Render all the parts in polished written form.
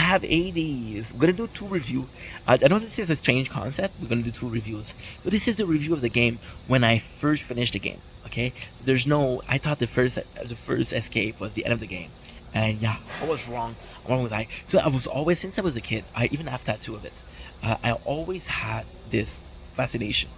have 80s. We're gonna do two reviews. I know this is a strange concept. We're gonna do two reviews. So this is the review of the game when I first finished the game. Okay, there's no. I thought the first escape was the end of the game, and yeah, I was wrong. Wrong was I. So I was always, since I was a kid, I even have tattoo of it. I always had this fascination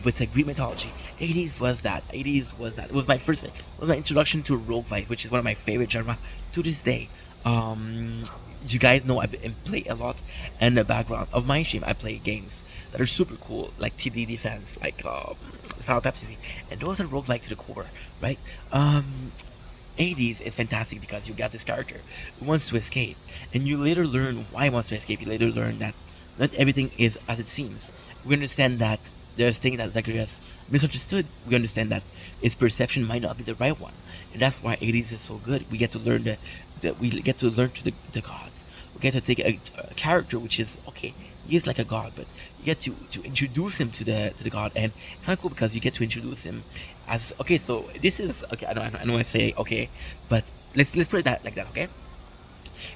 with the Greek mythology. 80s was that. 80s was that. It was my first. It was my introduction to roguelike, which is one of my favorite genre to this day. Um, you guys know I play a lot, and the background of my stream, I play games that are super cool, like TD Defense, like Final Fantasy, and those are roguelike to the core, right? 80s is fantastic because you got this character who wants to escape, and you later learn why he wants to escape. You later learn that not everything is as it seems. We understand that there's things that Zacharias misunderstood. We understand that his perception might not be the right one, and that's why 80s is so good. We get to learn that we get to learn to the gods. We get to take a character which is okay. He is like a god, but you get to introduce him to the god, and kind of cool because you get to introduce him as okay. So this is okay. I know I say okay, but let's put it that like that. Okay,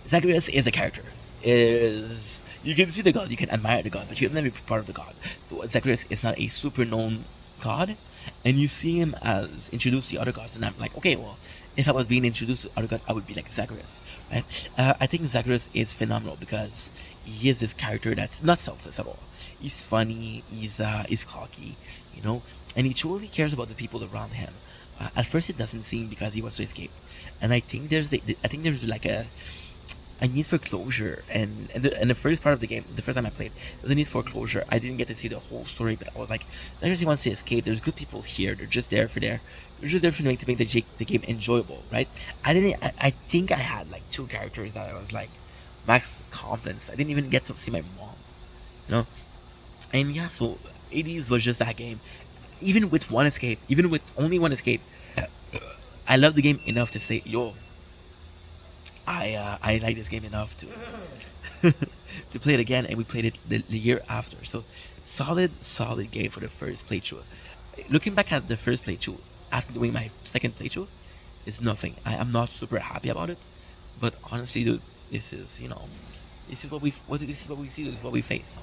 Zacharias is a character. Is you can see the god, you can admire the god, but you'll never be part of the god. So Zacharias is not a super known god, and you see him as introduced to the other gods, and I'm like, okay, well, if I was being introduced to other gods, I would be like Zacharias, right? I think Zacharias is phenomenal because he is this character that's not selfless at all. He's funny, he's cocky, you know, and he truly cares about the people around him. At first, it doesn't seem because he wants to escape, and I think there's like a need for closure, and the first part of the game, the first time I played, there was a need for closure. I didn't get to see the whole story, but I was like, he wants to escape. There's good people here. They're just there for there. They're just there for to make the game enjoyable, right? I think I had like two characters that I was like max confidence. I didn't even get to see my mom, you know. And yeah, so 80s was just that game. Even with one escape, even with only one escape, I love the game enough to say, yo, I like this game enough to to play it again, and we played it the year after. So solid game for the first playthrough. Looking back at the first playthrough after doing my second playthrough, is nothing. I am not super happy about it, but honestly, dude, this is this is what we see. This is what we face.